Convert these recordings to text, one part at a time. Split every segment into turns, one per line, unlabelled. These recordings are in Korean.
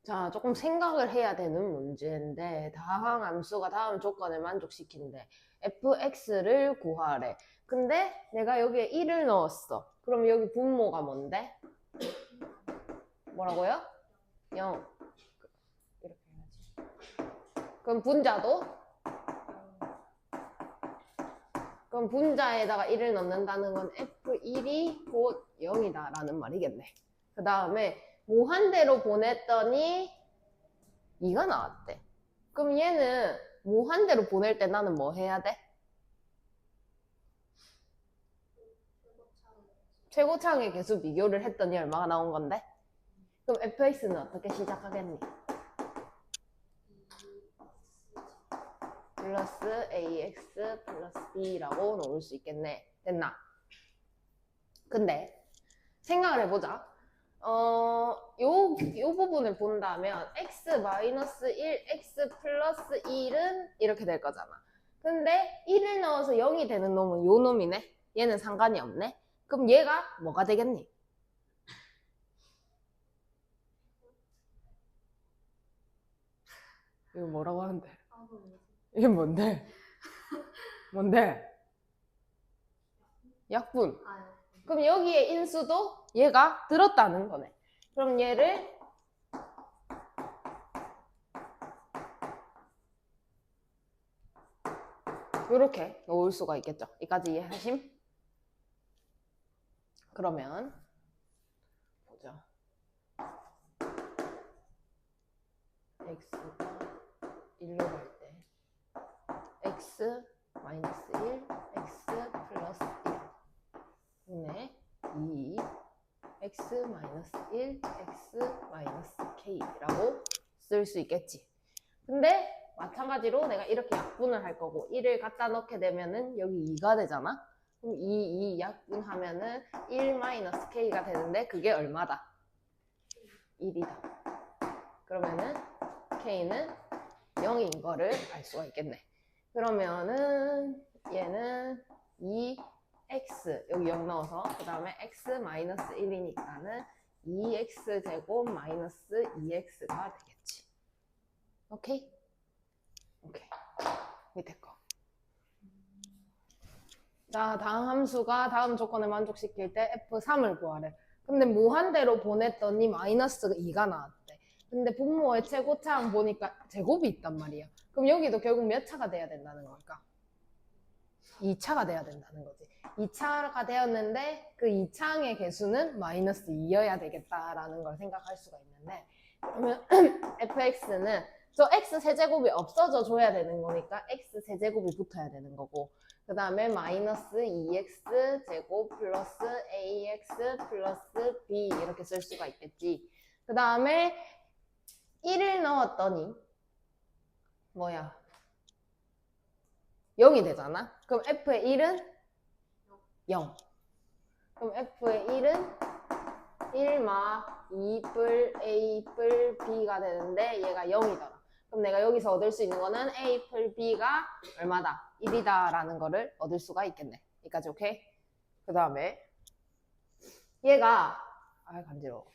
자, 조금 생각을 해야 되는 문제인데 다항 함수가 다음 조건을 만족시킨대. fx를 구하래. 근데 내가 여기에 1을 넣었어. 그럼 여기 분모가 뭔데? 뭐라고요? 0. 이렇게 해야지. 그럼 분자도? 그럼 분자에다가 1을 넣는다는 건 f1이 곧 0이다 라는 말이겠네. 그 다음에 무한대로 보냈더니 2가 나왔대. 그럼 얘는 무한대로 보낼 때 나는 뭐 해야 돼? 최고차항의 개수 비교를 했더니 얼마가 나온 건데? 그럼 fx는 어떻게 시작하겠니? 플러스 ax 플러스 b라고 놓을 수 있겠네. 됐나? 근데 생각을 해보자. 요 부분을 본다면 x-1, x 플러스 1은 이렇게 될 거잖아. 근데 1을 넣어서 0이 되는 놈은 요 놈이네. 얘는 상관이 없네. 그럼 얘가 뭐가 되겠니? 이거 뭐라고 하는데? 이게 뭔데? 뭔데? 약분. 그럼 여기에 인수도 얘가 들었다는 거네. 그럼 얘를 이렇게 놓을 수가 있겠죠. 여기까지 이해하심? 그러면 보자. x가 1로 갈 때 x 마이너스 1, x 플러스 1 분의 2 x 마이너스 1, x 마이너스 k라고 쓸 수 있겠지. 근데 마찬가지로 내가 이렇게 약분을 할 거고 1을 갖다 넣게 되면은 여기 2가 되잖아. 그럼 2 약분하면은 1 마이너스 k가 되는데 그게 얼마다? 1이다. 그러면은 k는 0인 거를 알 수가 있겠네. 그러면은 얘는 2x 여기 0 넣어서 그 다음에 x 마이너스 1이니까는 2x 제곱 마이너스 2x가 되겠지. 오케이? 오케이. 밑에 거. 자, 다음 함수가 다음 조건을 만족시킬 때 f3을 구하래. 근데 무한대로 보냈더니 마이너스 2가 나왔대. 근데 분모의 최고차항 보니까 제곱이 있단 말이야. 그럼 여기도 결국 몇 차가 돼야 된다는 걸까? 2차가 돼야 된다는 거지. 2차가 되었는데 그 2차항의 개수는 마이너스 2여야 되겠다라는 걸 생각할 수가 있는데 그러면 fx는 저 x 세제곱이 없어져 줘야 되는 거니까 x 세제곱이 붙어야 되는 거고 그 다음에 마이너스 2x 제곱 플러스 ax 플러스 b 이렇게 쓸 수가 있겠지. 그 다음에 1을 넣었더니 뭐야 0이 되잖아. 그럼 f의 1은 0. 그럼 f의 1은 1마 2뿔 a뿔 b가 되는데 얘가 0이더라. 그럼 내가 여기서 얻을 수 있는 거는 a뿔 b가 얼마다? 1이다 라는 거를 얻을 수가 있겠네. 여기까지 오케이? 그 다음에 얘가 간지러워.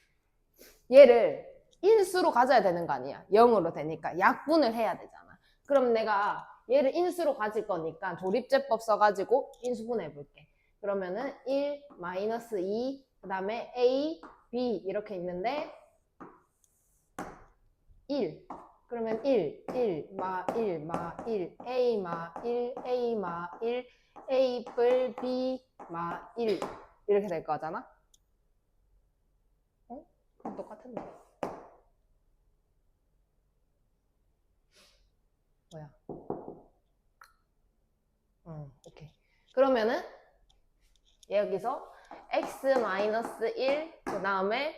얘를 인수로 가져야 되는 거 아니야. 0으로 되니까 약분을 해야 되잖아. 그럼 내가 얘를 인수로 가질 거니까 조립제법 써가지고 인수분 해볼게. 그러면은 1 마이너스 2 그 다음에 a, b 이렇게 있는데 1 그러면 1, 1, 마 1, 마 1, a, 마 1, a, 마 1, a 뿔 b, 마 1 이렇게 될 거잖아. 어? 그럼 똑같은데. 뭐야? 오케이. 그러면은 여기서 x-1 그 다음에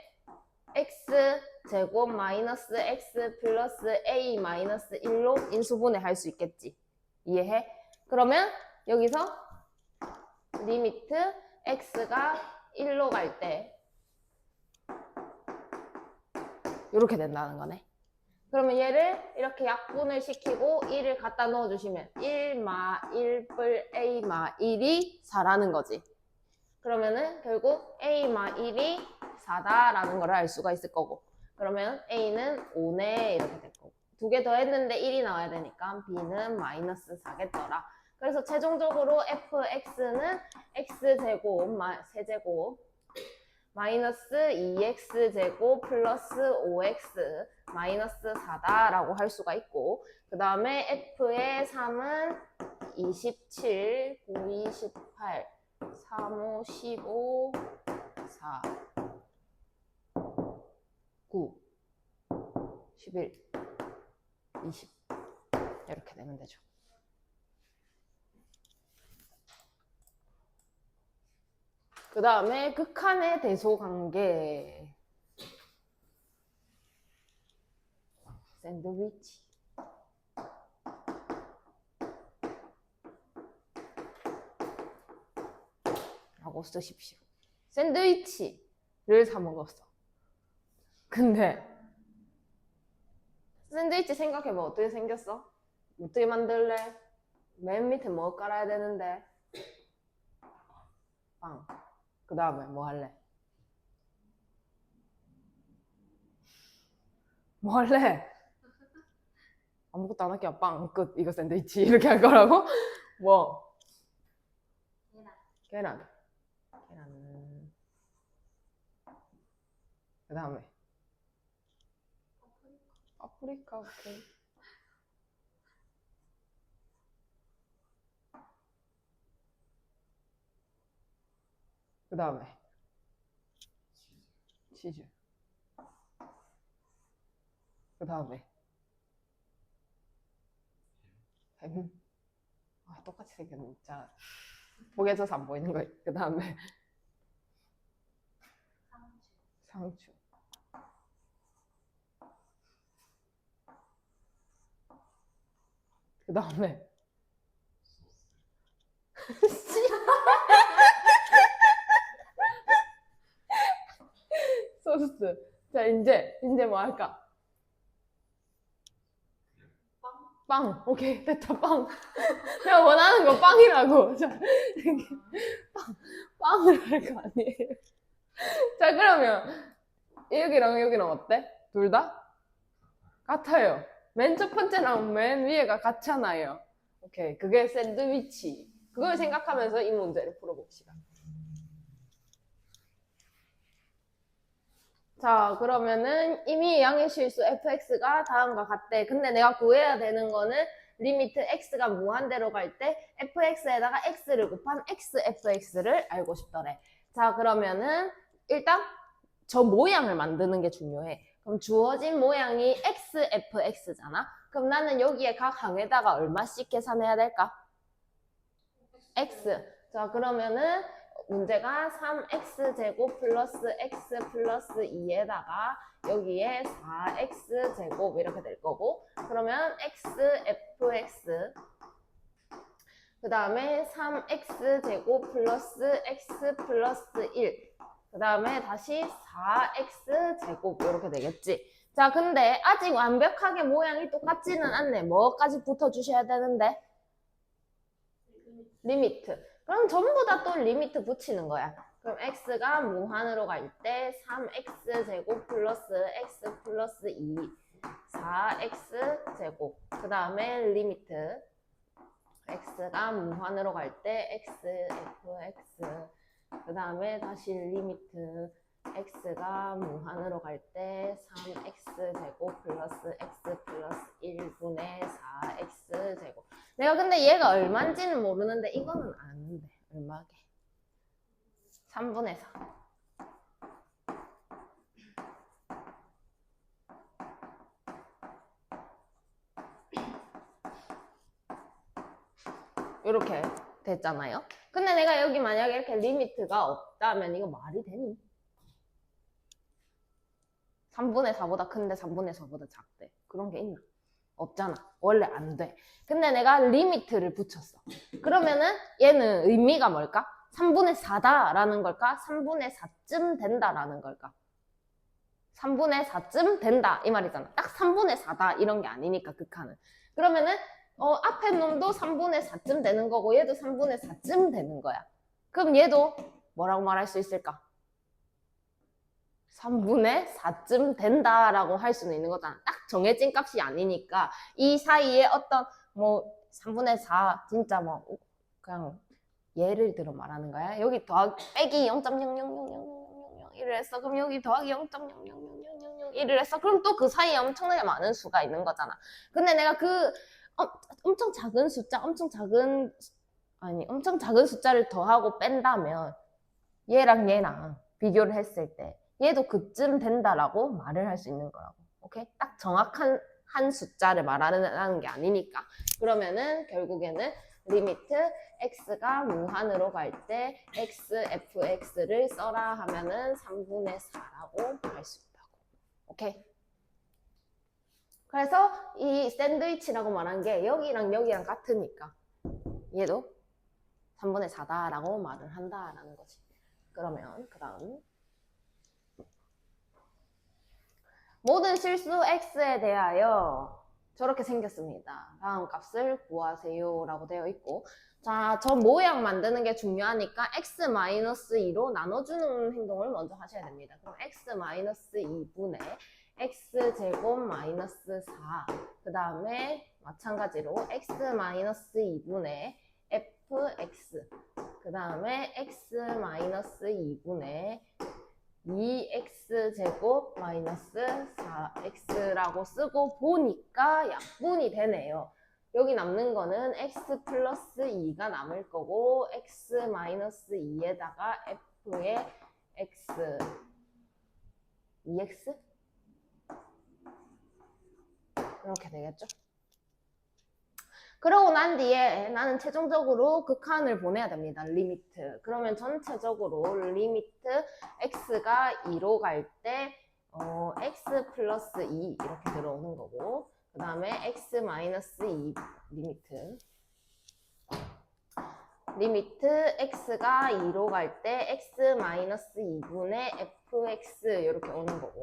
x 제곱 마이너스 x 플러스 a 마이너스 1로 인수분해 할 수 있겠지. 이해해? 그러면 여기서 리미트 x가 1로 갈 때 이렇게 된다는 거네. 그러면 얘를 이렇게 약분을 시키고 1을 갖다 넣어주시면 1마 1뿔 a마 1이 4라는 거지. 그러면은 결국 a마 1이 4다라는 걸 알 수가 있을 거고 그러면 A는 5네 이렇게 될 거고. 두 개 더 했는데 1이 나와야 되니까 B는 마이너스 4겠더라. 그래서 최종적으로 fx는 x제곱, 세제곱, 마이너스 2x제곱 플러스 5x 마이너스 4다라고 할 수가 있고, 그 다음에 f의 3은 27, 9, 28, 3, 5, 15, 4, 9, 11, 20 이렇게 되면 되죠. 그 다음에 극한의 대소관계. 샌드위치. 라고 쓰십시오. 샌드위치를 사 먹었어. 근데 샌드위치 생각해봐. 어떻게 생겼어? 어떻게 만들래? 맨 밑에 뭐 깔아야 되는데? 빵. 그 다음에 뭐 할래? 뭐 할래? 아무것도 안 할게요. 빵, 끝. 이거 샌드위치. 이렇게 할 거라고? 뭐? 계란. 그 다음에 파프리카. 오케이. 그 다음에 치즈. 그 다음에 햄. 아, 똑같이 생겼네. 자, 보기에서 안 보이는 거예요. 그 다음에 상추. 그 다음에 소스. 자, 이제 뭐 할까? 빵. 오케이, 됐다. 빵. 내가 원하는 거 빵이라고. 자, 빵으로 할 거 아니에요. 자, 그러면 여기랑 여기랑 어때? 둘 다? 같아요. 맨 첫 번째랑 맨 위에가 같잖아요. 오케이, 그게 샌드위치. 그걸 생각하면서 이 문제를 풀어봅시다. 자, 그러면은 이미 양의 실수 fx가 다음과 같대. 근데 내가 구해야 되는 거는 리미트 x가 무한대로 갈 때 fx에다가 x를 곱한 xfx를 알고 싶더래. 자, 그러면은 일단 저 모양을 만드는 게 중요해. 그럼 주어진 모양이 xfx잖아. 그럼 나는 여기에 각 항에다가 얼마씩 계산해야 될까? x. 자, 그러면은 문제가 3x제곱 플러스 x 플러스 2에다가 여기에 4x제곱 이렇게 될 거고, 그러면 xfx 그 다음에 3x제곱 플러스 x 플러스 1, 그 다음에 다시 4x제곱 이렇게 되겠지. 자, 근데 아직 완벽하게 모양이 똑같지는 않네. 뭐까지 붙여주셔야 되는데? 리미트. 그럼 전부 다 또 리미트 붙이는 거야. 그럼 x가 무한으로 갈 때 3x제곱 플러스 x 플러스 2, 4x제곱. 그 다음에 리미트. x가 무한으로 갈 때 x, fx. 그 다음에 다시 리미트. x가 무한으로 갈 때 3x제곱 플러스 x 플러스 1분의 4x제곱. 내가 근데 얘가 얼마인지는 모르는데 이거는 아는데 얼마게? 3분의 4. 이렇게 됐잖아요. 근데 내가 여기 만약에 이렇게 리미트가 없다면 이거 말이 되니? 3분의 4보다 큰데 3분의 4보다 작대. 그런 게 있나? 없잖아. 원래 안 돼. 근데 내가 리미트를 붙였어. 그러면은 얘는 의미가 뭘까? 3분의 4다라는 걸까? 3분의 4쯤 된다라는 걸까? 3분의 4쯤 된다 이 말이잖아. 딱 3분의 4다 이런 게 아니니까 극한은. 그러면은 앞에 놈도 3분의 4쯤 되는 거고 얘도 3분의 4쯤 되는 거야. 그럼 얘도 뭐라고 말할 수 있을까? 3분의 4쯤 된다라고 할 수는 있는 거잖아. 딱 정해진 값이 아니니까 이 사이에 어떤 뭐 3분의 4 진짜 뭐 그냥 예를 들어 말하는 거야. 여기 더하기 빼기 0.0000001을 했어. 그럼 여기 더하기 0.0000001을 했어. 그럼 또 그 사이에 엄청나게 많은 수가 있는 거잖아. 근데 내가 그 엄청 작은 숫자, 엄청 작은 숫자를 더하고 뺀다면 얘랑 얘랑 비교를 했을 때 얘도 그쯤 된다라고 말을 할 수 있는 거라고. 오케이? 딱 정확한 한 숫자를 말하는 게 아니니까. 그러면은 결국에는 리미트 x가 무한으로 갈 때 x, fx를 써라 하면은 3분의 4라고 할 수 있다고. 오케이? 그래서 이 샌드위치라고 말한 게 여기랑 여기랑 같으니까 얘도 3분의 4다라고 말을 한다라는 거지. 그러면 그 다음 모든 실수 x에 대하여 저렇게 생겼습니다. 다음 값을 구하세요 라고 되어 있고, 자, 저 모양 만드는 게 중요하니까 x-2로 나눠주는 행동을 먼저 하셔야 됩니다. 그럼 x-2분의 x제곱 마이너스 4, 그 다음에 마찬가지로 x-2분의 fx, 그 다음에 x-2분의 2x제곱 마이너스 4x라고 쓰고 보니까 약분이 되네요. 여기 남는 거는 x 플러스 2가 남을 거고 x 마이너스 2에다가 f의 x 2x? 이렇게 되겠죠? 그러고 난 뒤에 나는 최종적으로 극한을 보내야 됩니다. 리미트. 그러면 전체적으로 리미트 x가 2로 갈 때 x 플러스 2 이렇게 들어오는 거고, 그 다음에 x 마이너스 2 리미트 x가 2로 갈 때 x 마이너스 2분의 fx 이렇게 오는 거고,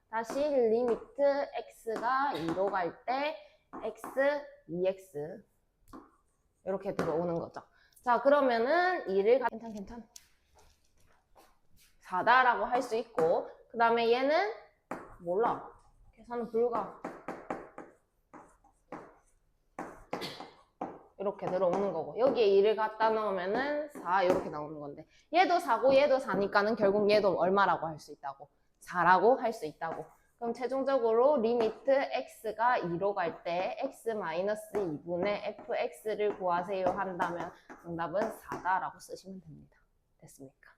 다시 리미트 x가 2로 갈 때 x 2x 이렇게 들어오는 거죠. 자, 그러면은 2를 괜찮 4다라고 할 수 있고, 그 다음에 얘는 몰라. 계산은 불가. 이렇게 들어오는 거고, 여기에 2를 갖다 넣으면은 4 이렇게 나오는 건데, 얘도 4고 얘도 4니까는 결국 얘도 얼마라고 할 수 있다고? 4라고 할 수 있다고. 그럼 최종적으로 리미트 x가 2로 갈 때 x-2분의 fx를 구하세요 한다면 정답은 4다라고 쓰시면 됩니다. 됐습니까?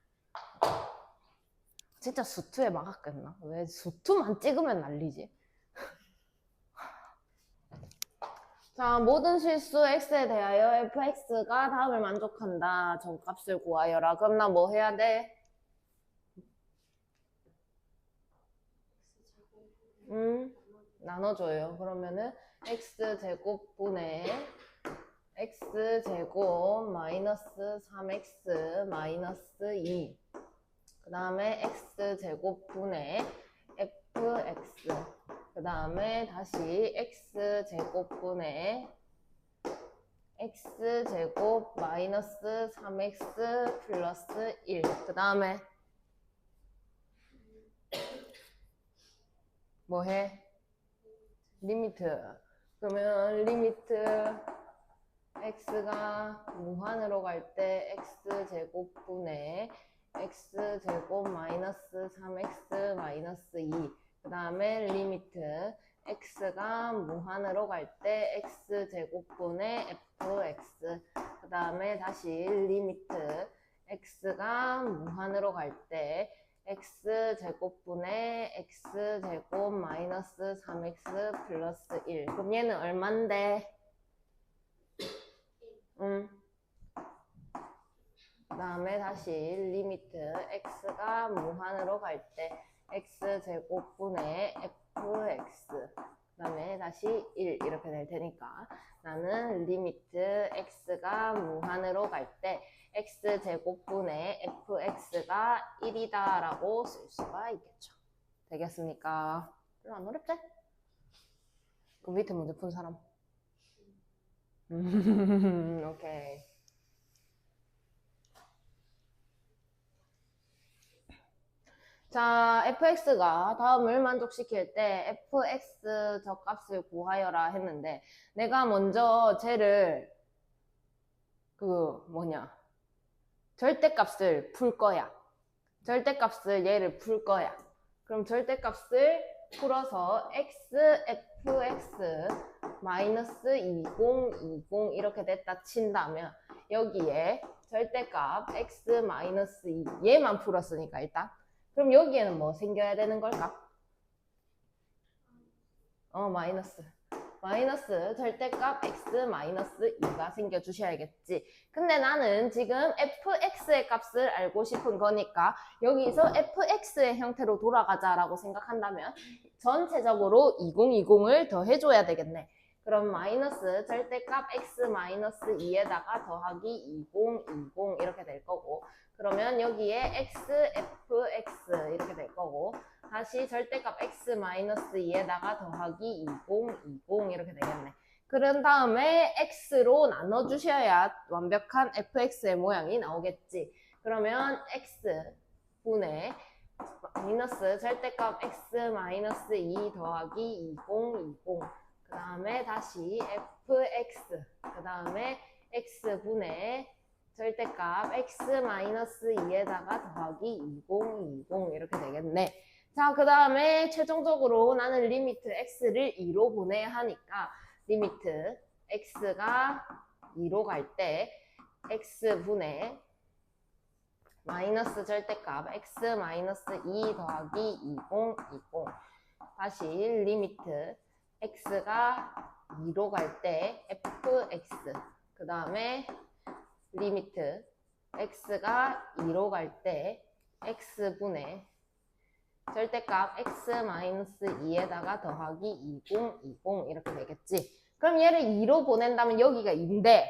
진짜 수투에 막았겠나? 왜 수투만 찍으면 난리지? 자, 모든 실수 x에 대하여 fx가 다음을 만족한다. 저 값을 구하여라. 그럼 나 뭐 해야 돼? 나눠줘요. 그러면은 x제곱분의 x제곱 마이너스 3x 마이너스 2, 그 다음에 x제곱분의 fx, 그 다음에 다시 x제곱분의 x제곱 마이너스 3x 플러스 1, 그 다음에 뭐 해? 리미트. 그러면 리미트 x가 무한으로 갈 때 x제곱분의 x제곱 마이너스 3x 마이너스 2, 그 다음에 리미트 x가 무한으로 갈 때 x제곱분의 fx, 그 다음에 다시 리미트 x가 무한으로 갈 때 x제곱분의 x제곱 마이너스 3x 플러스 1. 그럼 얘는 얼만데? 그 다음에 다시 리미트 x가 무한으로 갈 때 x제곱분의 fx, 그 다음에 다시 1 이렇게 될 테니까 나는 리미트 x가 무한으로 갈 때 x제곱분의 fx가 1이다 라고 쓸 수가 있겠죠. 되겠습니까? 별로 안 어렵지? 그 밑에 문제 푼 사람? 오케이. 자, fx가 다음을 만족시킬 때 fx 저 값을 구하여라 했는데 내가 먼저 쟤를 절대값을 풀 거야. 절대값을 얘를 풀 거야. 그럼 절대값을 풀어서 x, fx, 마이너스 2020 이렇게 됐다 친다면 여기에 절대값 x 마이너스 2 얘만 풀었으니까 일단 그럼 여기에는 뭐 생겨야 되는 걸까? 마이너스 절대값 x 마이너스 2가 생겨주셔야겠지. 근데 나는 지금 fx의 값을 알고 싶은 거니까 여기서 fx의 형태로 돌아가자라고 생각한다면 전체적으로 2020을 더해줘야 되겠네. 그럼 마이너스 절대값 x 마이너스 2에다가 더하기 2020 이렇게 될 거고 그러면 여기에 x, fx 이렇게 될 거고 다시 절대값 x 마이너스 2에다가 더하기 2020 이렇게 되겠네. 그런 다음에 x로 나눠주셔야 완벽한 fx의 모양이 나오겠지. 그러면 x분의 마이너스 절대값 x 마이너스 2 더하기 2020 그 다음에 다시 fx 그 다음에 x분의 절대값 x 마이너스 2에다가 더하기 2020 이렇게 되겠네. 자, 그 다음에 최종적으로 나는 리미트 x를 2로 보내야 하니까 리미트 x가 2로 갈 때 x분의 마이너스 절대값 x 마이너스 2 더하기 2020 다시 리미트 x가 2로 갈 때 fx 그 다음에 리미트 x가 2로 갈 때 x분의 절대값 x 마이너스 2에다가 더하기 2020 이렇게 되겠지. 그럼 얘를 2로 보낸다면 여기가 2인데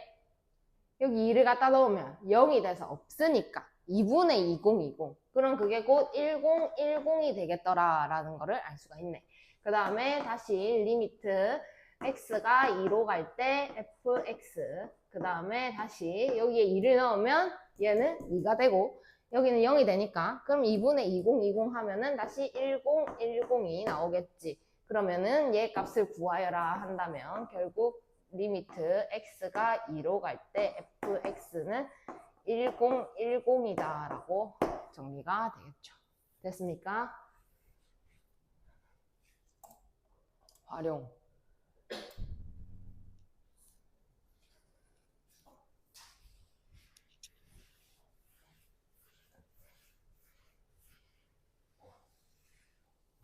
여기 2를 갖다 넣으면 0이 돼서 없으니까 2분의 2020 그럼 그게 곧 1010이 되겠더라 라는 거를 알 수가 있네. 그 다음에 다시 리미트 x가 2로 갈 때 fx 그 다음에 다시 여기에 2를 넣으면 얘는 2가 되고 여기는 0이 되니까 그럼 2분의 2020 하면은 다시 1010이 나오겠지. 그러면은 얘 값을 구하여라 한다면 결국 리미트 x가 2로 갈 때 fx는 1010이다 라고 정리가 되겠죠. 됐습니까? 활용.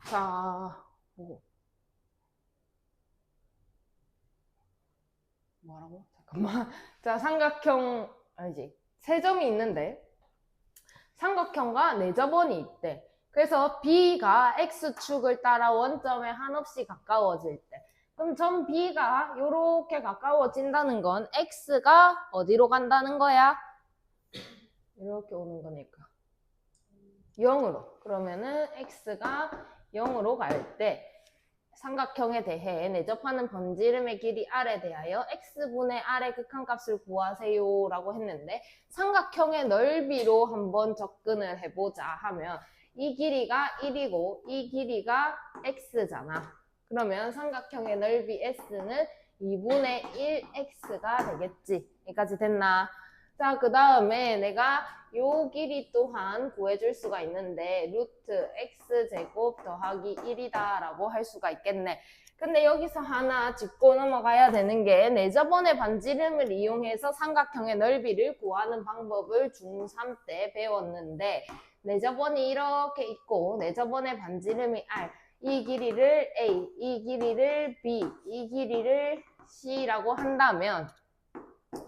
자, 뭐라고? 잠깐만. 자, 삼각형, 아니지. 세 점이 있는데, 삼각형과 네 점원이 있대. 그래서 B가 X축을 따라 원점에 한없이 가까워질 때. 그럼 점 B가 이렇게 가까워진다는 건 X가 어디로 간다는 거야? 이렇게 오는 거니까. 0으로. 그러면은 X가 0으로 갈 때 삼각형에 대해 내접하는 번지름의 길이 R에 대하여 X분의 R의 극한값을 구하세요 라고 했는데 삼각형의 넓이로 한번 접근을 해보자 하면 이 길이가 1이고 이 길이가 X잖아. 그러면 삼각형의 넓이 S는 2분의 1X가 되겠지. 여기까지 됐나? 자, 그 다음에 내가 요 길이 또한 구해줄 수가 있는데 루트 x제곱 더하기 1이다 라고 할 수가 있겠네. 근데 여기서 하나 짚고 넘어가야 되는 게 내저번에 반지름을 이용해서 삼각형의 넓이를 구하는 방법을 중3 때 배웠는데 내저번이 이렇게 있고 내저번의 반지름이 r 이 길이를 a, 이 길이를 b, 이 길이를 c라고 한다면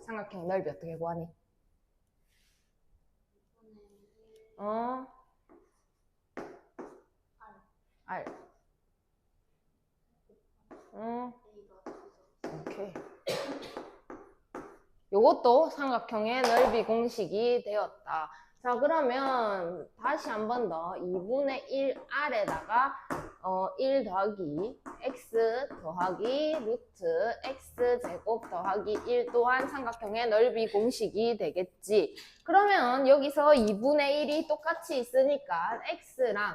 삼각형 넓이 어떻게 구하니? R. 오케이. 요것도 삼각형의 넓이 공식이 되었다. 자, 그러면 다시 한 번 더 2분의 1R에다가 1 더하기 x 더하기 루트 x 제곱 더하기 1 또한 삼각형의 넓이 공식이 되겠지. 그러면 여기서 2분의 1이 똑같이 있으니까 x랑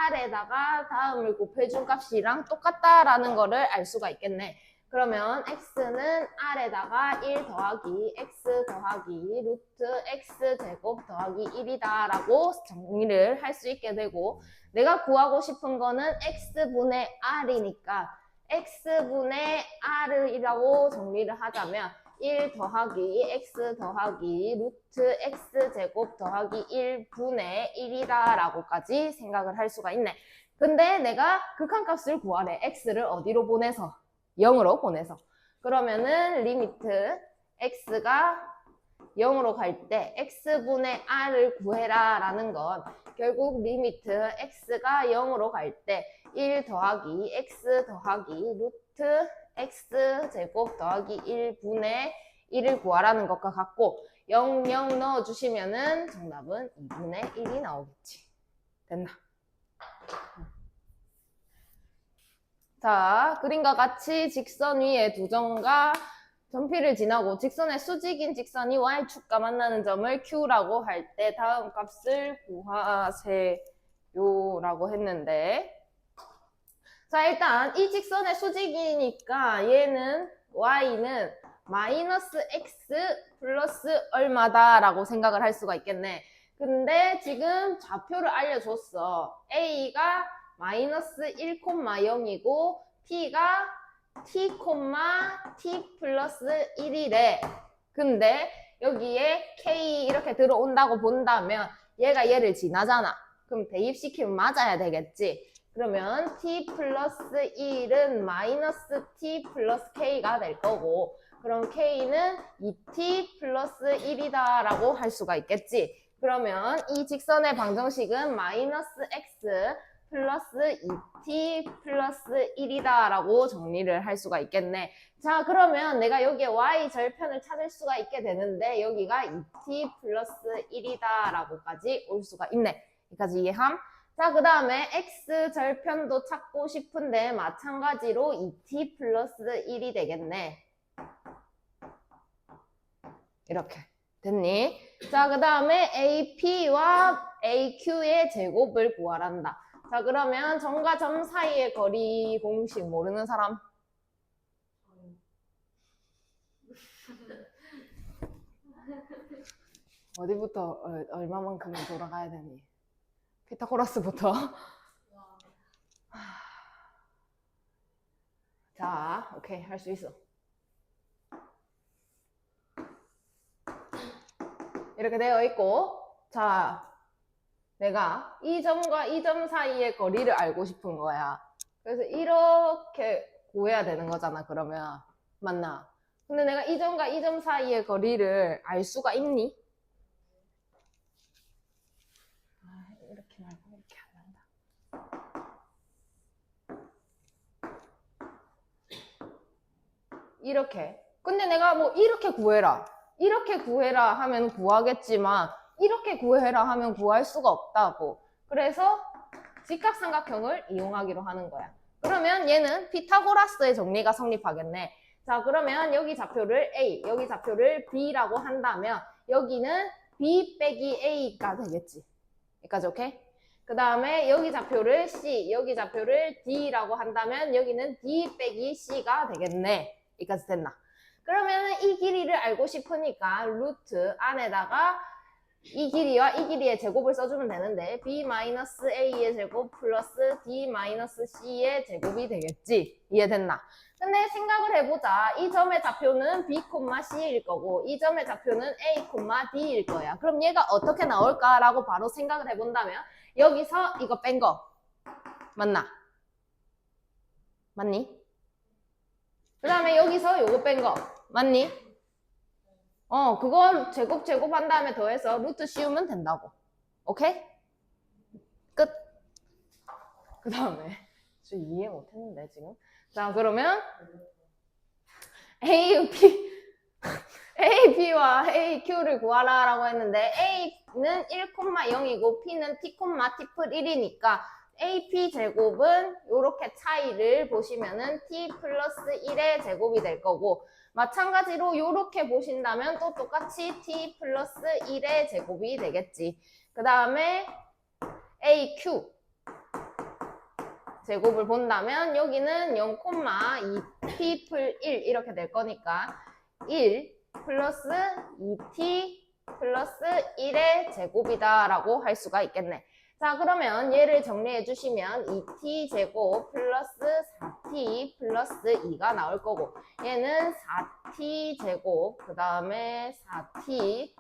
r에다가 다음을 곱해준 값이랑 똑같다라는 거를 알 수가 있겠네. 그러면 x는 r에다가 1 더하기 x 더하기 루트 x 제곱 더하기 1이다 라고 정리를 할 수 있게 되고, 내가 구하고 싶은 거는 x분의 r이니까 x분의 r이라고 정리를 하자면 1 더하기 x 더하기 루트 x 제곱 더하기 1분의 1이다 라고까지 생각을 할 수가 있네. 근데 내가 극한값을 구하래. x를 어디로 보내서? 0으로 보내서. 그러면은 리미트 x가 0으로 갈 때 x분의 r을 구해라 라는 건 결국 리미트 x가 0으로 갈 때 1 더하기 x 더하기 루트 x 제곱 더하기 1분의 1을 구하라는 것과 같고, 0, 0 넣어주시면은 정답은 2분의 1이 나오겠지. 됐나? 자, 그림과 같이 직선 위에 두 점과 점피를 지나고 직선의 수직인 직선이 y축과 만나는 점을 Q라고 할 때 다음 값을 구하세요 라고 했는데, 자, 일단 이 직선의 수직이니까 얘는 y는 마이너스 x 플러스 얼마다 라고 생각을 할 수가 있겠네. 근데 지금 좌표를 알려줬어. a가 마이너스 1,0이고 t가 t, t 플러스 1이래. 근데 여기에 k 이렇게 들어온다고 본다면 얘가 얘를 지나잖아. 그럼 대입시키면 맞아야 되겠지. 그러면 t 플러스 1은 마이너스 t 플러스 k가 될 거고, 그럼 k는 2t 플러스 1이다 라고 할 수가 있겠지. 그러면 이 직선의 방정식은 마이너스 x 플러스 2t 플러스 1이다 라고 정리를 할 수가 있겠네. 자, 그러면 내가 여기에 y 절편을 찾을 수가 있게 되는데 여기가 2t 플러스 1이다 라고까지 올 수가 있네. 여기까지 이해함? 자, 그 다음에 x 절편도 찾고 싶은데 마찬가지로 2t 플러스 1이 되겠네. 이렇게 됐니? 자, 그 다음에 AP와 AQ의 제곱을 구하란다. 자, 그러면 점과 점 사이의 거리 공식 모르는 사람? 어디부터 얼마만큼 돌아가야 되니? 피타고라스부터. 자, 오케이, 할 수 있어. 이렇게 되어 있고, 자, 내가 이 점과 이 점 사이의 거리를 알고 싶은 거야. 그래서 이렇게 구해야 되는 거잖아, 그러면. 맞나? 근데 내가 이 점과 이 점 사이의 거리를 알 수가 있니? 이렇게 말고 이렇게 한다. 이렇게. 근데 내가 뭐 이렇게 구해라. 이렇게 구해라 하면 구하겠지만 이렇게 구해라 하면 구할 수가 없다고. 그래서 직각삼각형을 이용하기로 하는 거야. 그러면 얘는 피타고라스의 정리가 성립하겠네. 자, 그러면 여기 좌표를 A, 여기 좌표를 B라고 한다면 여기는 B 빼기 A가 되겠지. 여기까지 오케이? 그 다음에 여기 좌표를 C, 여기 좌표를 D라고 한다면 여기는 D 빼기 C가 되겠네. 여기까지 됐나? 그러면 이 길이를 알고 싶으니까 루트 안에다가 이 길이와 이 길이의 제곱을 써주면 되는데 B-A의 제곱 플러스 D-C의 제곱이 되겠지. 이해됐나? 근데 생각을 해보자. 이 점의 좌표는 B, C일 거고 이 점의 좌표는 A, D일 거야. 그럼 얘가 어떻게 나올까라고 바로 생각을 해본다면 여기서 이거 뺀 거 맞나? 맞니? 그 다음에 여기서 요거 뺀 거 맞니? 그건 제곱 한 다음에 더해서 루트 씌우면 된다고. 오케이? 끝. 그 다음에 저 이해 못했는데 지금. 자, 그러면 AP와 AQ를 구하라 라고 했는데 A는 1,0이고 P는 T, T 플 1이니까 AP 제곱은 이렇게 차이를 보시면은 t 플러스 1의 제곱이 될 거고 마찬가지로 이렇게 보신다면 또 똑같이 t 플러스 1의 제곱이 되겠지. 그 다음에 AQ 제곱을 본다면 여기는 0,2t 풀 1 이렇게 될 거니까 1 플러스 2t 플러스 1의 제곱이다 라고 할 수가 있겠네. 자, 그러면 얘를 정리해 주시면 2t 제곱 플러스 4t 플러스 2가 나올 거고 얘는 4t 제곱 그 다음에 4t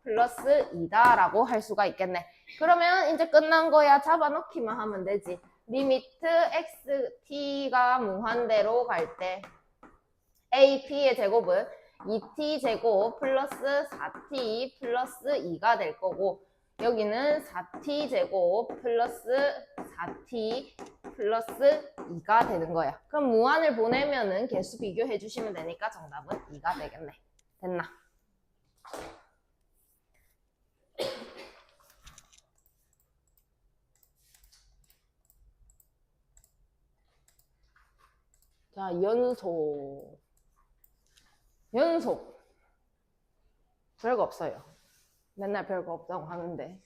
플러스 2다 라고 할 수가 있겠네. 그러면 이제 끝난 거야. 잡아넣기만 하면 되지. 리미트 xt가 무한대로 갈 때 ap의 제곱은 2t 제곱 플러스 4t 플러스 2가 될 거고 여기는 4t 제곱 플러스 4t 플러스 2가 되는 거야. 그럼 무한을 보내면은 개수 비교해 주시면 되니까 정답은 2가 되겠네. 됐나? 자, 연속. 별거 없어요. 맨날 별거 없다고 하는데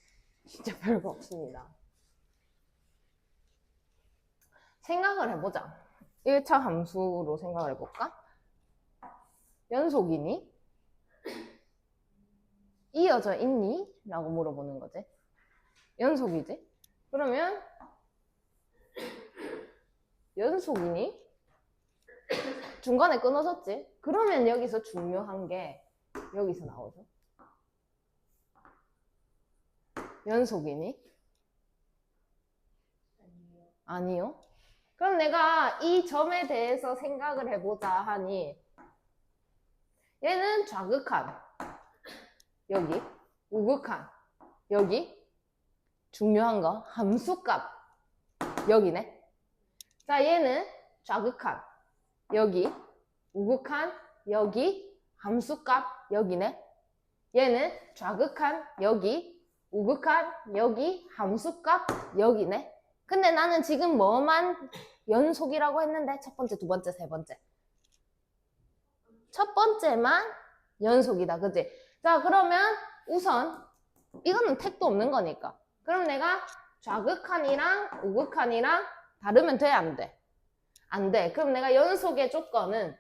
진짜 별거 없습니다. 생각을 해보자. 1차 함수로 생각을 해볼까? 연속이니? 이어져 있니? 라고 물어보는 거지. 연속이지? 그러면 연속이니? 중간에 끊어졌지? 그러면 여기서 중요한 게 여기서 나오죠. 연속이니? 아니요. 그럼 내가 이 점에 대해서 생각을 해보자 하니 얘는 좌극한 여기 우극한 여기 중요한 거 함수값 여기네. 자, 얘는 좌극한 여기 우극한 여기 함수값 여기네. 얘는 좌극한 여기 우극한 여기 함수값 여기네. 근데 나는 지금 뭐만 연속이라고 했는데 첫 번째, 두 번째, 세 번째. 첫 번째만 연속이다. 그치? 자, 그러면 우선 이거는 택도 없는 거니까. 그럼 내가 좌극한이랑 우극한이랑 다르면 돼? 안 돼? 안 돼. 그럼 내가 연속의 조건은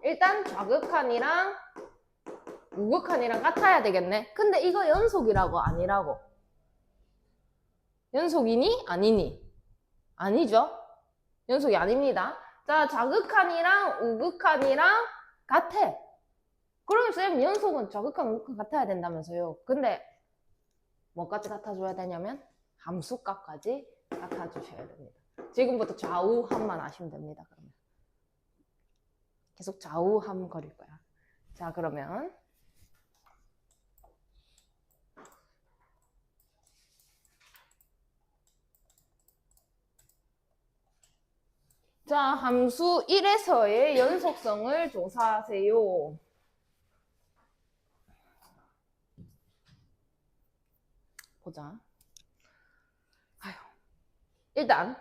일단 좌극한이랑 우극한이랑 같아야 되겠네. 근데 이거 연속이라고 아니라고. 연속이니? 아니니? 아니죠? 연속이 아닙니다. 자, 좌극한이랑 우극한이랑 같아. 그러면 쌤 연속은 좌극한, 우극한 같아야 된다면서요. 근데 뭐까지 같아줘야 되냐면 함수값까지 같아주셔야 됩니다. 지금부터 좌우함만 아시면 됩니다. 그러면 계속 좌우함 거릴 거야. 자, 그러면 자, 함수 1에서의 연속성을 조사하세요. 보자. 아휴. 일단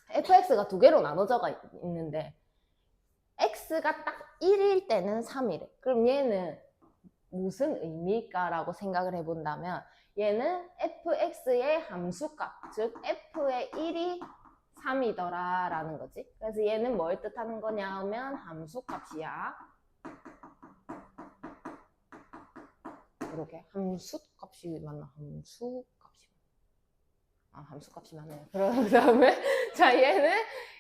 fx가 두 개로 나눠져 있는데 x가 딱 1일 때는 3이래. 그럼 얘는 무슨 의미일까라고 생각을 해본다면 얘는 fx의 함수값, 즉 f의 1이 3이더라 라는 거지. 그래서 얘는 뭘 뜻하는 거냐 하면 함수값이야. 이렇게 함수값이 맞나? 함수값이 맞네요. 그 다음에 자, 얘는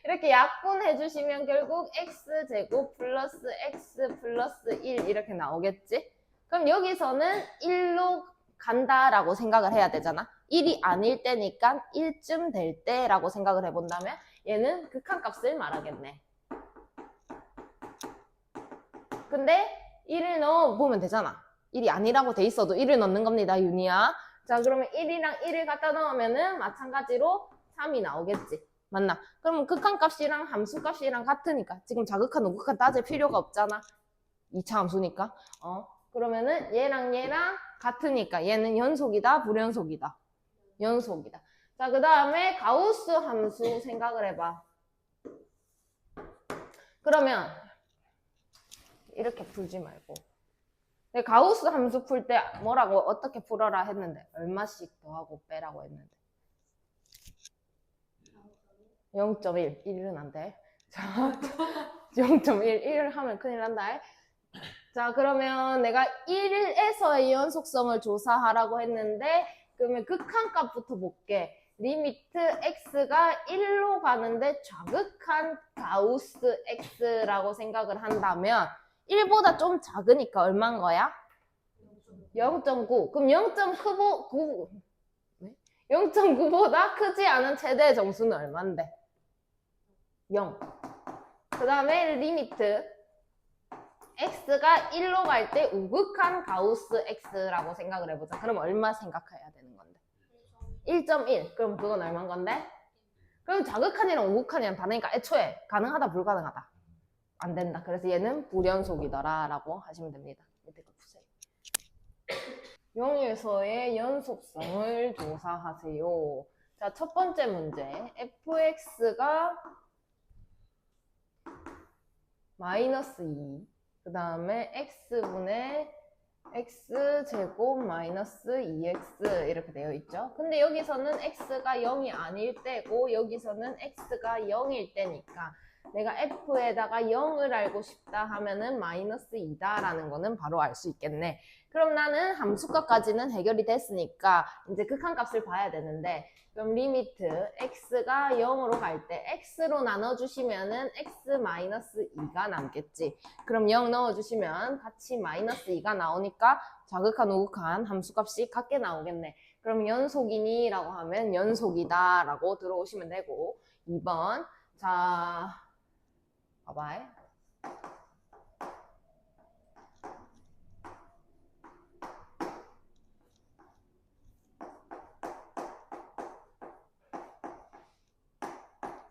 이렇게 약분해 주시면 결국 x제곱 플러스 x 플러스 1 이렇게 나오겠지? 그럼 여기서는 1로 간다라고 생각을 해야 되잖아. 1이 아닐 때니까 1쯤 될 때라고 생각을 해본다면 얘는 극한값을 말하겠네. 근데 1을 넣어보면 되잖아. 1이 아니라고 돼 있어도 1을 넣는 겁니다, 윤희야. 자, 그러면 1이랑 1을 갖다 넣으면은 마찬가지로 3이 나오겠지. 맞나? 그러면 극한값이랑 함수값이랑 같으니까 지금 좌극한, 우극한 따질 필요가 없잖아. 2차 함수니까. 그러면은 얘랑 얘랑 같으니까 얘는 연속이다, 불연속이다. 연속이다. 자, 그 다음에 가우스 함수 생각을 해봐. 그러면 이렇게 풀지 말고 가우스 함수 풀 때 뭐라고 어떻게 풀어라 했는데 얼마씩 더하고 빼라고 했는데 0.1, 1은 안 돼. 자, 0.1, 1을 하면 큰일 난다. 자, 그러면 내가 1에서의 연속성을 조사하라고 했는데 그러면 극한값부터 볼게. 리미트 x가 1로 가는데 좌극한 가우스 x라고 생각을 한다면 1보다 좀 작으니까 얼마인 거야? 0.9. 그럼 0.9보다 크지 않은 최대 정수는 얼만데? 0. 그 다음에 리미트 x가 1로 갈 때 우극한 가우스 x라고 생각을 해보자. 그럼 얼마 생각해야 되는 건데? 1.1. 그럼 그건 얼마인 건데? 그럼 좌극한이랑 우극한이랑 다르니까 애초에 가능하다 불가능하다? 안 된다. 그래서 얘는 불연속이더라 라고 하시면 됩니다. 밑에 거 푸세요. 0에서의 연속성을 조사하세요. 자, 첫 번째 문제. fx가 마이너스 2. 그 다음에 x분의 x제곱 마이너스 2x 이렇게 되어 있죠. 근데 여기서는 x가 0이 아닐 때고 여기서는 x가 0일 때니까 내가 f에다가 0을 알고 싶다 하면은 마이너스 2다 라는 거는 바로 알 수 있겠네. 그럼 나는 함수값까지는 해결이 됐으니까 이제 극한값을 봐야 되는데 그럼 리미트 x가 0으로 갈 때 x로 나눠주시면은 x 마이너스 2가 남겠지. 그럼 0 넣어주시면 같이 마이너스 2가 나오니까 좌극한 우극한 함수값이 같게 나오겠네. 그럼 연속이니? 라고 하면 연속이다 라고 들어오시면 되고 2번 자 봐봐요.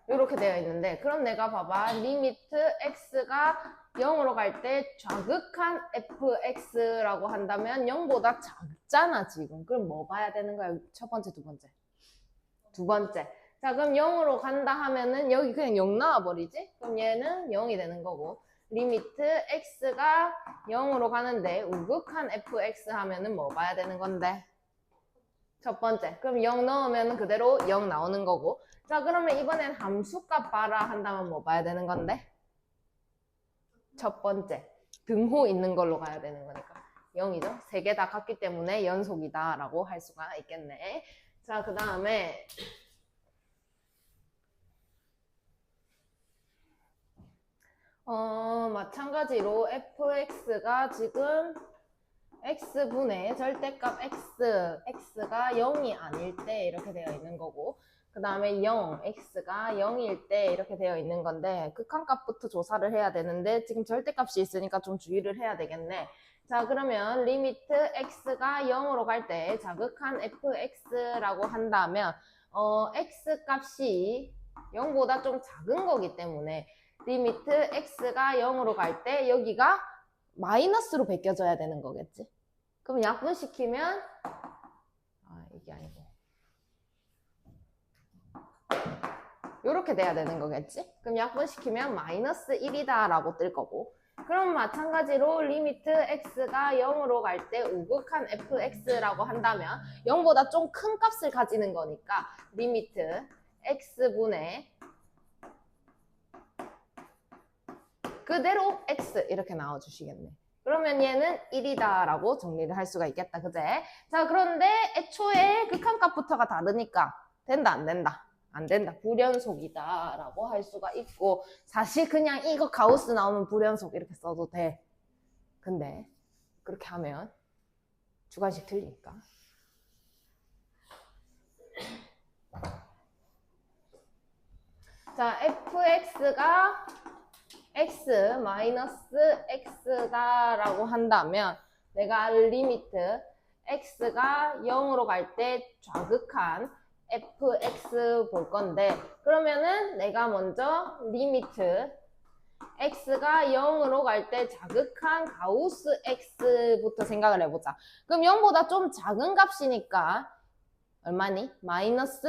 이렇게 되어 있는데 그럼 내가 봐봐 리미트 x가 0으로 갈 때 좌극한 fx라고 한다면 0보다 작잖아 지금. 그럼 뭐 봐야 되는 거야? 첫 번째, 두 번째. 두 번째. 자 그럼 0으로 간다 하면은 여기 그냥 0 나와버리지? 그럼 얘는 0이 되는 거고 리미트 x가 0으로 가는데 우극한 fx 하면은 뭐 봐야 되는 건데? 첫 번째. 그럼 0 넣으면 그대로 0 나오는 거고 자 그러면 이번엔 함수값 봐라 한다면 뭐 봐야 되는 건데? 첫 번째. 등호 있는 걸로 가야 되는 거니까 0이죠. 세 개 다 같기 때문에 연속이다 라고 할 수가 있겠네. 자 그 다음에 마찬가지로 fx가 지금 x분의 절대값 x가 0이 아닐 때 이렇게 되어 있는 거고 그 다음에 0, x가 0일 때 이렇게 되어 있는 건데 극한값부터 조사를 해야 되는데 지금 절대값이 있으니까 좀 주의를 해야 되겠네. 자 그러면 리미트 x가 0으로 갈 때 자극한 fx라고 한다면 x값이 0보다 좀 작은 거기 때문에 리미트 x가 0으로 갈 때 여기가 마이너스로 베껴져야 되는 거겠지. 그럼 약분시키면 이게 아니고 이렇게 돼야 되는 거겠지. 그럼 약분시키면 마이너스 1이다 라고 뜰 거고 그럼 마찬가지로 리미트 x가 0으로 갈 때 우극한 fx라고 한다면 0보다 좀 큰 값을 가지는 거니까 리미트 x분의 그대로 x 이렇게 나와주시겠네. 그러면 얘는 1이다 라고 정리를 할 수가 있겠다. 그제? 자 그런데 애초에 극한값부터가 다르니까 된다 안 된다? 안 된다. 불연속이다 라고 할 수가 있고 사실 그냥 이거 가우스 나오면 불연속 이렇게 써도 돼. 근데 그렇게 하면 주관식 틀리니까. 자 fx가 x 마이너스 x다 라고 한다면 내가 리미트 x가 0으로 갈 때 좌극한 fx 볼 건데 그러면은 내가 먼저 리미트 x가 0으로 갈 때 자극한 가우스 x부터 생각을 해보자. 그럼 0보다 좀 작은 값이니까 얼마니? 마이너스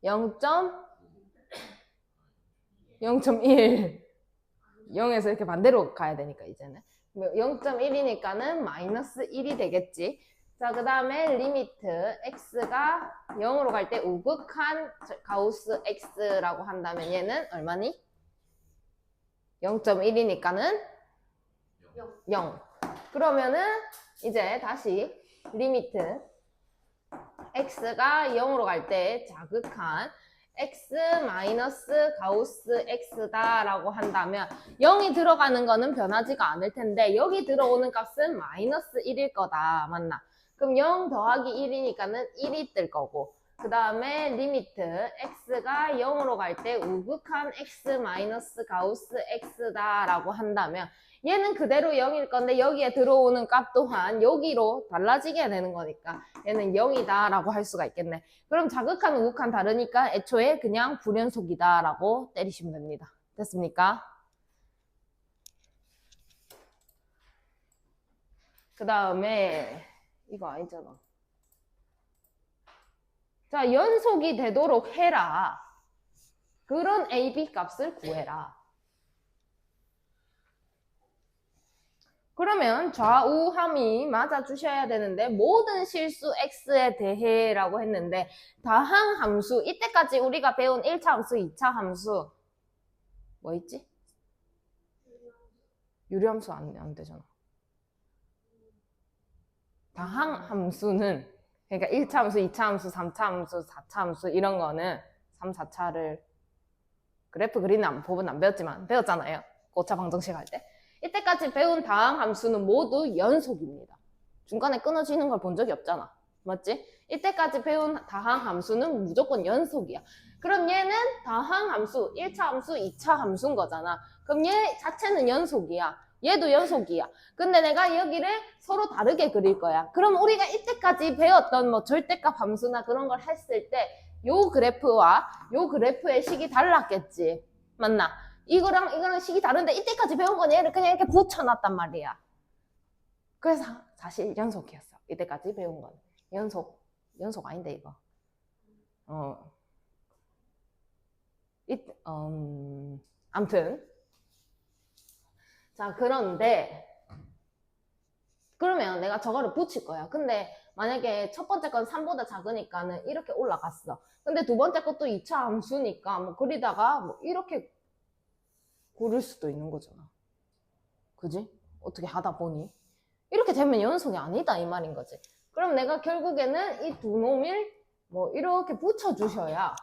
0.1 0에서 이렇게 반대로 가야 되니까 이제는 0.1이니까는 마이너스 1이 되겠지. 자, 그 다음에 리미트 x가 0으로 갈 때 우극한 가우스 x라고 한다면 얘는 얼마니? 0.1이니까는 0. 그러면은 이제 다시 리미트 x가 0으로 갈 때 자극한 x 마이너스 가우스 x다라고 한다면 0이 들어가는 거는 변하지가 않을 텐데 여기 들어오는 값은 마이너스 1일 거다. 맞나? 그럼 0 더하기 1이니까는 1이 뜰 거고 그 다음에 리미트 x가 0으로 갈 때 우극한 x 마이너스 가우스 x다라고 한다면 얘는 그대로 0일 건데 여기에 들어오는 값 또한 여기로 달라지게 되는 거니까 얘는 0이다 라고 할 수가 있겠네. 그럼 자극한 우극한 다르니까 애초에 그냥 불연속이다 라고 때리시면 됩니다. 됐습니까? 그 다음에 이거 아니잖아. 자, 연속이 되도록 해라. 그런 A, B 값을 구해라. 그러면 좌우함이 맞아주셔야 되는데 모든 실수 x에 대해 라고 했는데 다항 함수, 이때까지 우리가 배운 1차 함수, 2차 함수 뭐 있지? 유리함수 안 되잖아. 다항 함수는 그러니까 1차 함수, 2차 함수, 3차 함수, 4차 함수 이런 거는 3, 4차를 그래프 그리는 법은 안 배웠지만 배웠잖아요. 고차 방정식 할 때. 이때까지 배운 다항 함수는 모두 연속입니다. 중간에 끊어지는 걸 본 적이 없잖아. 맞지? 이때까지 배운 다항 함수는 무조건 연속이야. 그럼 얘는 다항 함수, 1차 함수, 2차 함수인 거잖아. 그럼 얘 자체는 연속이야. 얘도 연속이야. 근데 내가 여기를 서로 다르게 그릴 거야. 그럼 우리가 이때까지 배웠던 뭐 절대값 함수나 그런 걸 했을 때 요 그래프와 요 그래프의 식이 달랐겠지. 맞나? 이거랑 식이 다른데 이때까지 배운 건 얘를 그냥 이렇게 붙여놨단 말이야. 그래서 사실 연속이었어. 이때까지 배운 건. 연속 아닌데 이거. 암튼. 자, 그런데 그러면 내가 저거를 붙일 거야. 근데 만약에 첫 번째 건 3보다 작으니까는 이렇게 올라갔어. 근데 두 번째 것도 2차 함수니까 뭐 그리다가 뭐 이렇게 고를 수도 있는 거잖아. 그지? 어떻게 하다 보니. 이렇게 되면 연속이 아니다 이 말인 거지. 그럼 내가 결국에는 이 두 놈을 뭐 이렇게 붙여주셔야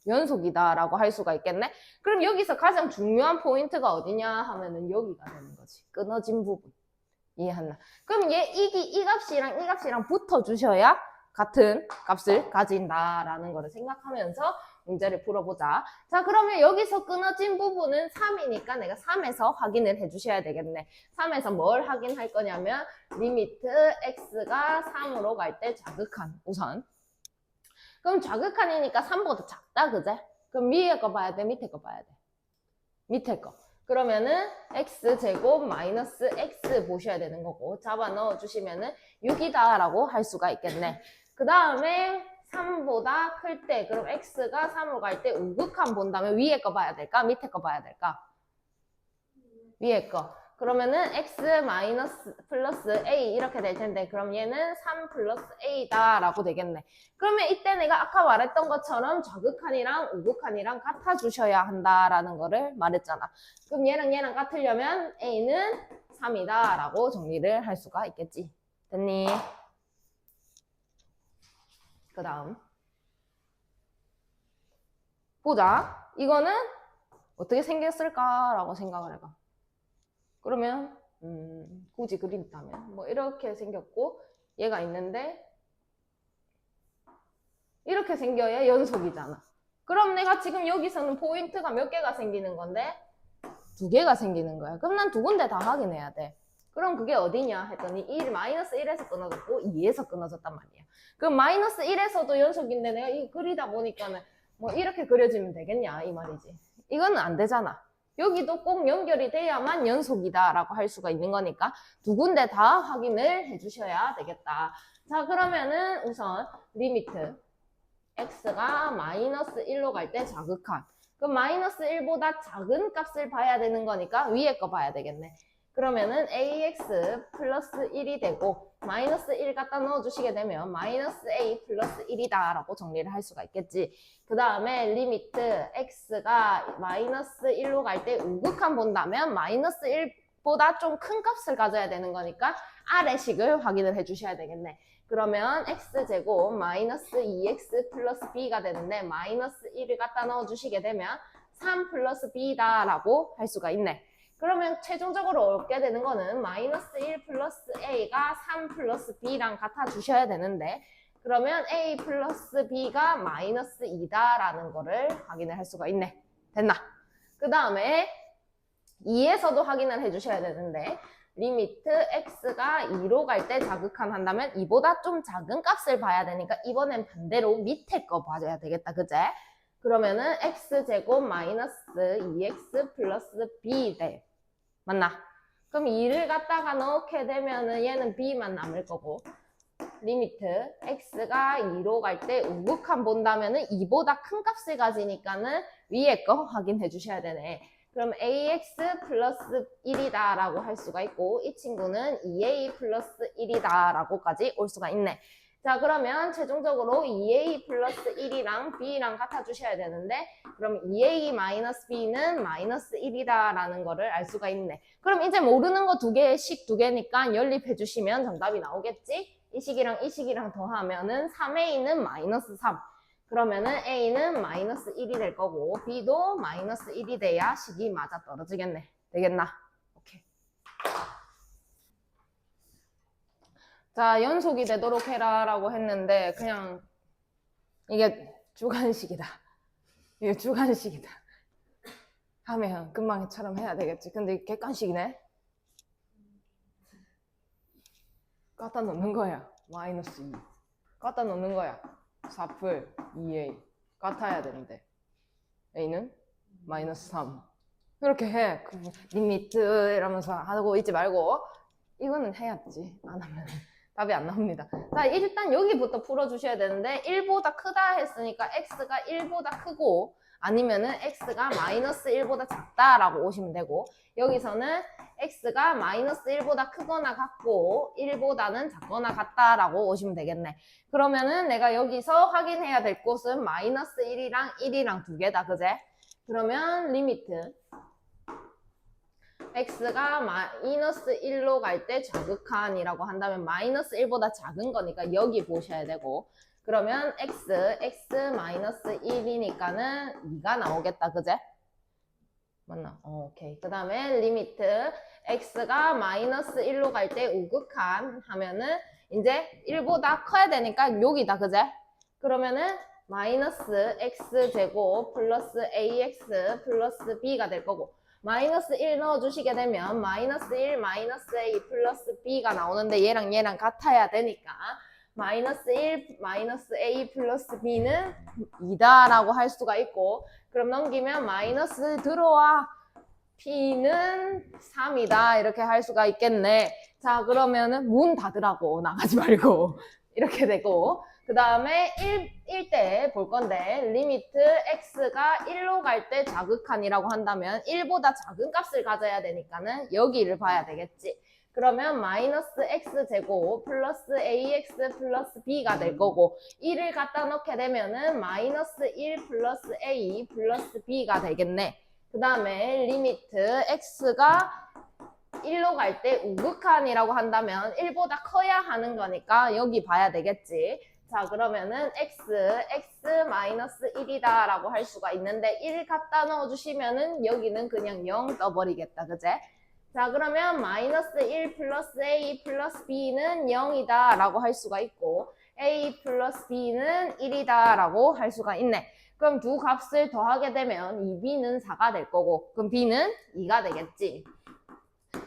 연속이다 라고 할 수가 있겠네. 그럼 여기서 가장 중요한 포인트가 어디냐 하면은 여기가 되는 거지. 끊어진 부분. 이해했나? 그럼 이 값이랑 붙어주셔야 같은 값을 가진다라는 거를 생각하면서 문제를 풀어보자. 자, 그러면 여기서 끊어진 부분은 3이니까 내가 3에서 확인을 해주셔야 되겠네. 3에서 뭘 확인할 거냐면 리미트 x가 3으로 갈 때 자극한 우선. 그럼 자극한이니까 3보다 작다, 그제? 그럼 위에 거 봐야 돼, 밑에 거 봐야 돼? 밑에 거. 그러면은 x제곱 마이너스 x 보셔야 되는 거고 잡아 넣어주시면은 6이다 라고 할 수가 있겠네. 그 다음에 3보다 클 때 그럼 x가 3으로 갈 때 우극한 본다면 위에 거 봐야 될까? 밑에 거 봐야 될까? 위에 거. 그러면은 x 마이너스 플러스 a 이렇게 될 텐데 그럼 얘는 3 플러스 a다 라고 되겠네. 그러면 이때 내가 아까 말했던 것처럼 좌극한이랑 우극한이랑 같아주셔야 한다라는 거를 말했잖아. 그럼 얘랑 같으려면 a는 3이다 라고 정리를 할 수가 있겠지. 됐니? 그 다음 보자. 이거는 어떻게 생겼을까라고 생각을 해봐. 그러면 굳이 그린다면 뭐 이렇게 생겼고 얘가 있는데 이렇게 생겨야 연속이잖아. 그럼 내가 지금 여기서는 포인트가 몇 개가 생기는 건데 2개가 생기는 거야. 그럼 난 2군데 다 확인해야 돼. 그럼 그게 어디냐 했더니 1, 마이너스 1에서 끊어졌고 2에서 끊어졌단 말이야. 그럼 마이너스 1에서도 연속인데 내가 이 그리다 보니까는 뭐 이렇게 그려지면 되겠냐 이 말이지. 이거는 안 되잖아. 여기도 꼭 연결이 돼야만 연속이다라고 할 수가 있는 거니까 두 군데 다 확인을 해주셔야 되겠다. 자, 그러면은 우선 리미트 x가 마이너스 1로 갈 때 자극한. 그럼 마이너스 1보다 작은 값을 봐야 되는 거니까 위에 거 봐야 되겠네. 그러면은 ax 플러스 1이 되고 마이너스 1 갖다 넣어주시게 되면 마이너스 a 플러스 1이다 라고 정리를 할 수가 있겠지. 그 다음에 리미트 x가 마이너스 1로 갈 때 우극한 본다면 마이너스 1보다 좀 큰 값을 가져야 되는 거니까 아래식을 확인을 해주셔야 되겠네. 그러면 x제곱 마이너스 2x 플러스 b가 되는데 마이너스 1을 갖다 넣어주시게 되면 3 플러스 b다 라고 할 수가 있네. 그러면 최종적으로 얻게 되는 거는 마이너스 1 플러스 a가 3 플러스 b랑 같아 주셔야 되는데 그러면 a 플러스 b가 마이너스 2다 라는 거를 확인을 할 수가 있네. 됐나? 그 다음에 2에서도 확인을 해주셔야 되는데 리미트 x가 2로 갈 때 자극한 한다면 2보다 좀 작은 값을 봐야 되니까 이번엔 반대로 밑에 거 봐줘야 되겠다. 그제? 그러면은 x제곱 마이너스 2x 플러스 b 돼. 맞나? 그럼 2를 갖다가 넣게 되면은 얘는 b만 남을 거고 리미트 x가 2로 갈 때 우극한 본다면은 2보다 큰 값을 가지니까는 위에 거 확인해 주셔야 되네. 그럼 ax 플러스 1이다 라고 할 수가 있고 이 친구는 2a 플러스 1이다 라고까지 올 수가 있네. 자, 그러면 최종적으로 2a 플러스 1이랑 b랑 같아 주셔야 되는데 그럼 2a 마이너스 b는 마이너스 1이다 라는 거를 알 수가 있네. 그럼 이제 모르는 거 두 개씩 두 개니까 연립해 주시면 정답이 나오겠지? 이 식이랑 이 식이랑 더하면은 3a는 마이너스 3. 그러면은 a는 마이너스 1이 될 거고 b도 마이너스 1이 돼야 식이 맞아 떨어지겠네. 되겠나? 오케이. 자, 연속이 되도록 해라 라고 했는데 그냥 이게 주관식이다. 이게 주관식이다. 하면 금방처럼 해야 되겠지. 근데 이게 객관식이네. 갖다 놓는 거야. 마이너스 2. 갖다 놓는 거야. 4풀 2a. 같아야 되는데. a는 마이너스 3. 이렇게 해. 리미트 이러면서 하고 있지 말고. 이거는 해야지. 안 하면 답이 안 나옵니다. 자, 일단 여기부터 풀어주셔야 되는데 1보다 크다 했으니까 x가 1보다 크고 아니면은 x가 마이너스 1보다 작다라고 오시면 되고 여기서는 x가 마이너스 1보다 크거나 같고 1보다는 작거나 같다라고 오시면 되겠네. 그러면은 내가 여기서 확인해야 될 곳은 마이너스 1이랑 1이랑 두 개다. 그제? 그러면 리미트 x가 마이너스 1로 갈 때 자극한이라고 한다면 마이너스 1보다 작은 거니까 여기 보셔야 되고 그러면 x 마이너스 1이니까는 2가 나오겠다. 그제? 맞나? 오케이. 그 다음에 리미트 x가 마이너스 1로 갈 때 우극한 하면은 이제 1보다 커야 되니까 여기다. 그제? 그러면은 마이너스 x제곱 플러스 ax 플러스 b가 될 거고 마이너스 1 넣어주시게 되면 마이너스 1 마이너스 a 플러스 b가 나오는데 얘랑 얘랑 같아야 되니까 마이너스 1 마이너스 a 플러스 b는 2다 라고 할 수가 있고 그럼 넘기면 마이너스 들어와 b는 3이다 이렇게 할 수가 있겠네. 자, 그러면은 문 닫으라고 나가지 말고 이렇게 되고 그 다음에 1 때 볼 건데 리미트 x가 1로 갈 때 자극한이라고 한다면 1보다 작은 값을 가져야 되니까는 여기를 봐야 되겠지. 그러면 마이너스 x제곱 플러스 ax 플러스 b가 될 거고 1을 갖다 넣게 되면은 마이너스 1 플러스 a 플러스 b가 되겠네. 그 다음에 리미트 x가 1로 갈 때 우극한이라고 한다면 1보다 커야 하는 거니까 여기 봐야 되겠지. 자, 그러면은 x 마이너스 1이다 라고 할 수가 있는데 1 갖다 넣어주시면은 여기는 그냥 0 떠버리겠다. 그제? 자, 그러면 마이너스 1 플러스 a 플러스 b는 0이다 라고 할 수가 있고 a 플러스 b는 1이다 라고 할 수가 있네. 그럼 두 값을 더하게 되면 2b는 4가 될 거고 그럼 b는 2가 되겠지.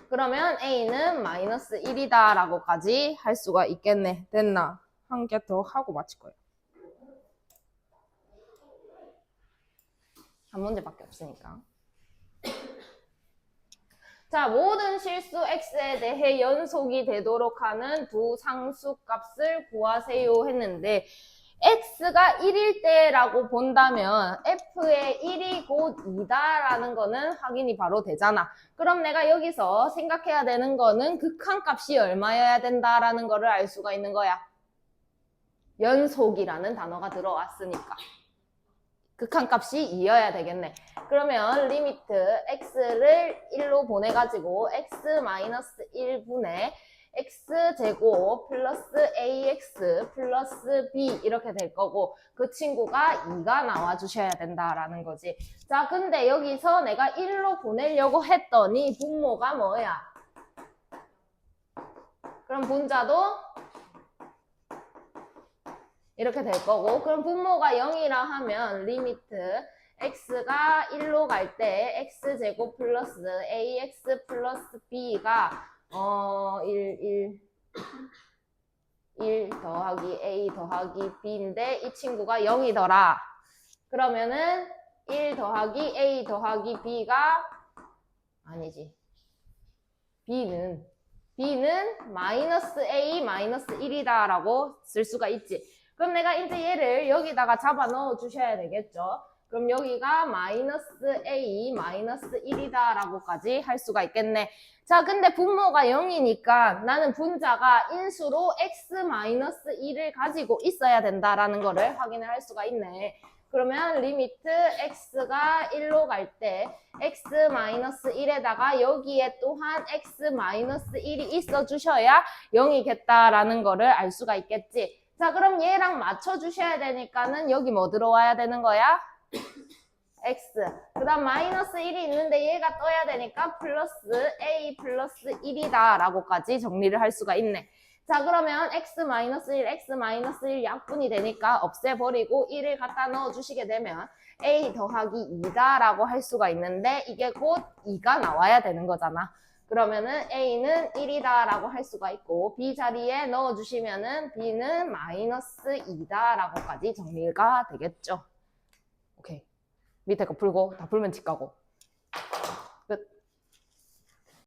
그러면 a는 마이너스 1이다 라고까지 할 수가 있겠네. 됐나? 한 개 더 하고 마칠 거예요. 한 문제밖에 없으니까. 자, 모든 실수 x에 대해 연속이 되도록 하는 두 상수값을 구하세요 했는데 x가 1일 때라고 본다면 f의 1이 곧 2다라는 거는 확인이 바로 되잖아. 그럼 내가 여기서 생각해야 되는 거는 극한값이 얼마여야 된다라는 거를 알 수가 있는 거야. 연속이라는 단어가 들어왔으니까. 극한값이 2여야 되겠네. 그러면 리미트 x를 1로 보내가지고 x-1분의 x제곱 플러스 ax 플러스 b 이렇게 될 거고 그 친구가 2가 나와주셔야 된다라는 거지. 자, 근데 여기서 내가 1로 보내려고 했더니 분모가 뭐야? 그럼 분자도 이렇게 될 거고 그럼 분모가 0이라 하면 리미트 x가 1로 갈 때 x제곱 플러스 ax 플러스 b가 1 더하기 a 더하기 b인데 이 친구가 0이더라. 그러면은 1 더하기 a 더하기 b가 아니지. b는 마이너스 a 마이너스 1이다 라고 쓸 수가 있지. 그럼 내가 이제 얘를 여기다가 잡아 넣어 주셔야 되겠죠. 그럼 여기가 마이너스 a 마이너스 1이다 라고까지 할 수가 있겠네. 자, 근데 분모가 0이니까 나는 분자가 인수로 x 마이너스 1을 가지고 있어야 된다라는 거를 확인을 할 수가 있네. 그러면 리미트 x가 1로 갈 때 x 마이너스 1에다가 여기에 또한 x 마이너스 1이 있어 주셔야 0이겠다라는 거를 알 수가 있겠지. 자, 그럼 얘랑 맞춰주셔야 되니까는 여기 뭐 들어와야 되는 거야? x. 그 다음 마이너스 1이 있는데 얘가 떠야 되니까 플러스 a 플러스 1이다 라고까지 정리를 할 수가 있네. 자, 그러면 x 마이너스 1, x 마이너스 1 약분이 되니까 없애버리고 1을 갖다 넣어주시게 되면 a 더하기 2다 라고 할 수가 있는데 이게 곧 2가 나와야 되는 거잖아. 그러면은 a는 1이다 라고 할 수가 있고 b 자리에 넣어주시면은 b는 마이너스 2다 라고까지 정리가 되겠죠. 오케이. 밑에 거 풀고 다 풀면 집 가고 끝.